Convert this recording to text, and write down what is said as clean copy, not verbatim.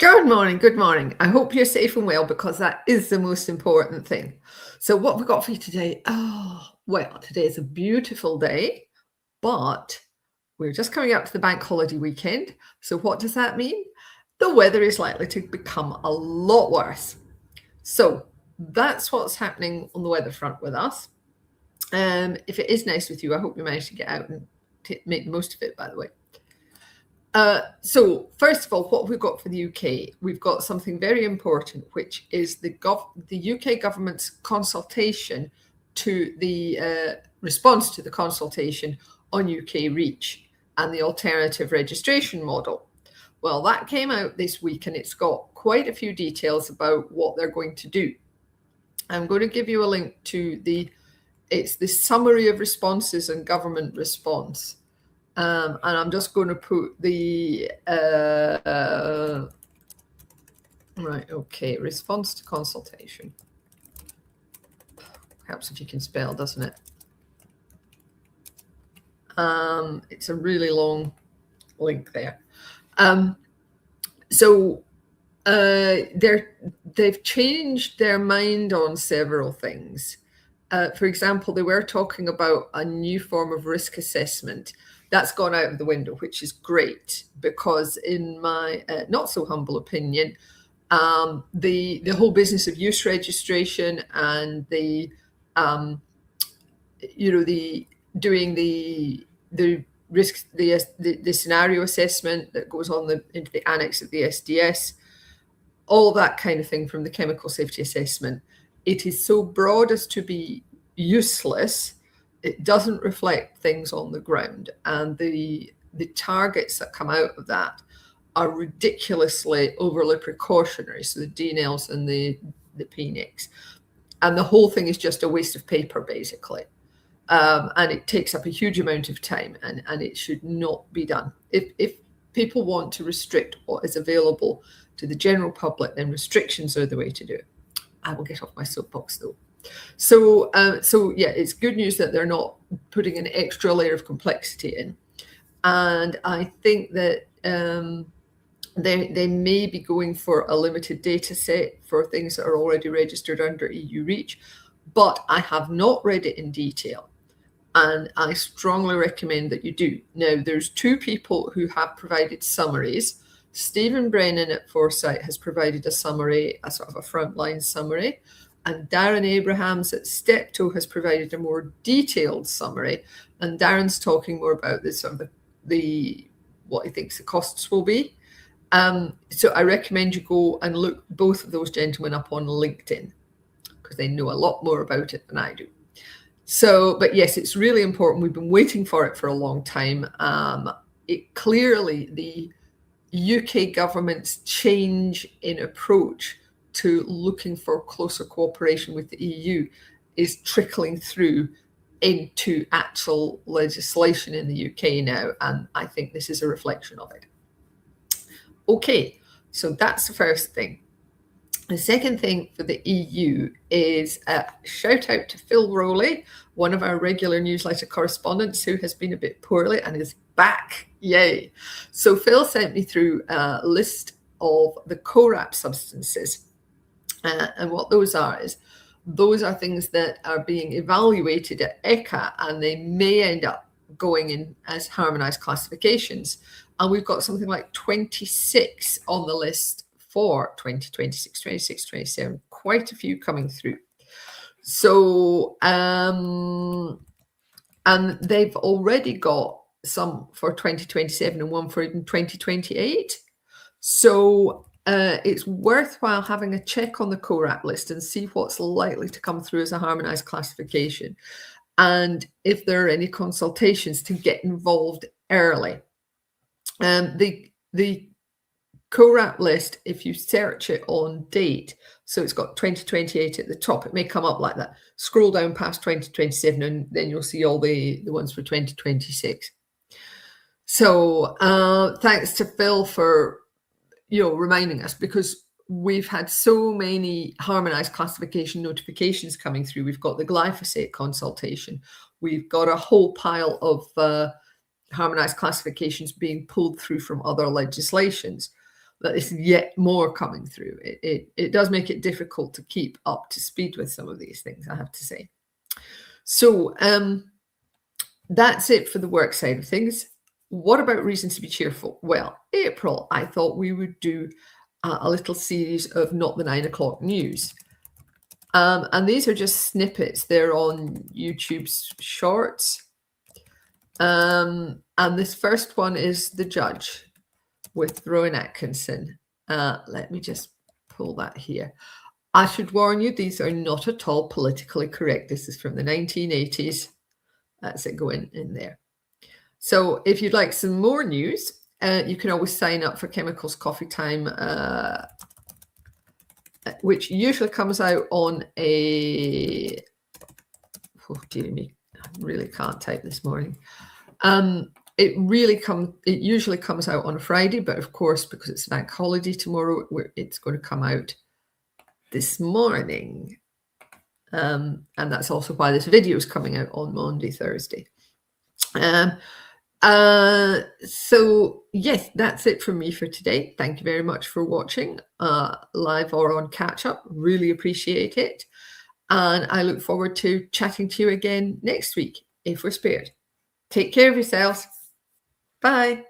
Good morning, good morning. I hope you're safe and well because that is the most important thing. So what have we got for you today? Oh, well, today is a beautiful day, but we're just coming up to the bank holiday weekend. So what does that mean? The weather is likely to become a lot worse. So that's what's happening on the weather front with us. If it is nice with you, I hope you manage to get out and make the most of it, by the way. So first of all, what we've got for the UK, we've got something very important, which is the UK government's consultation to the response to the consultation on UK REACH and the alternative registration model. Well, that came out this week and it's got quite a few details about what they're going to do. I'm going to give you a link to it's the summary of responses and government response. And I'm just going to put the right, okay, response to consultation. Perhaps if you can spell, doesn't it? It's a really long link there. They've changed their mind on several things. For example, they were talking about a new form of risk assessment. That's gone out of the window, which is great because in my not so humble opinion, the whole business of use registration and the doing the risk, the scenario assessment that goes on into the annex of the SDS, all that kind of thing from the chemical safety assessment. It is so broad as to be useless. It doesn't reflect things on the ground, and the targets that come out of that are ridiculously overly precautionary. So the DNLs and the PNICs, and the whole thing is just a waste of paper, basically. And it takes up a huge amount of time, and it should not be done. If people want to restrict what is available to the general public, then restrictions are the way to do it. I will get off my soapbox though. So yeah, it's good news that they're not putting an extra layer of complexity in. And I think that they may be going for a limited data set for things that are already registered under EU REACH, but I have not read it in detail. And I strongly recommend that you do. Now, there's two people who have provided summaries. Stephen Brennan at Foresight has provided a summary, a sort of a frontline summary. And Darren Abrahams at Steptoe has provided a more detailed summary. And Darren's talking more about this sort of what he thinks the costs will be. So I recommend you go and look both of those gentlemen up on LinkedIn because they know a lot more about it than I do. So, but yes, it's really important. We've been waiting for it for a long time. Clearly, the UK government's change in approach to looking for closer cooperation with the EU is trickling through into actual legislation in the UK now, and I think this is a reflection of it. Okay, so that's the first thing. The second thing for the EU is a shout out to Phil Rowley, one of our regular newsletter correspondents who has been a bit poorly and is back. Yay. So Phil sent me through a list of the CoRAP substances. And what those are is those are things that are being evaluated at ECHA, and they may end up going in as harmonized classifications. And we've got something like 26 on the list for 2026, 26, 27, quite a few coming through. So, and they've already got some for 2027 and one for even 2028. So it's worthwhile having a check on the CoRAP list and see what's likely to come through as a harmonized classification. And if there are any consultations, to get involved early. The CoRAP list, if you search it on date, so it's got 2028 at the top, it may come up like that. Scroll down past 2027 and then you'll see all the ones for 2026. So thanks to Phil for reminding us, because we've had so many harmonized classification notifications coming through. We've got the glyphosate consultation. We've got a whole pile of harmonized classifications being pulled through from other legislations. that is yet more coming through. It does make it difficult to keep up to speed with some of these things, I have to say. So that's it for the work side of things. What about reasons to be cheerful? Well, April, I thought we would do a little series of Not the 9 o'clock news. And these are just snippets. They're on YouTube's Shorts. And this first one is The Judge with Rowan Atkinson. Let me just pull that here. I should warn you, these are not at all politically correct. This is from the 1980s. That's it going in there. So if you'd like some more news, you can always sign up for Chemicals Coffee Time, which usually comes out on a... Oh, dear me, I really can't type this morning. It usually comes out on a Friday, but of course, because it's a bank holiday tomorrow, it's going to come out this morning. And that's also why this video is coming out on Monday, Thursday. So yes, that's it from me for today. Thank you very much for watching, live or on catch up. Really appreciate it. And I look forward to chatting to you again next week, if we're spared. Take care of yourselves. Bye.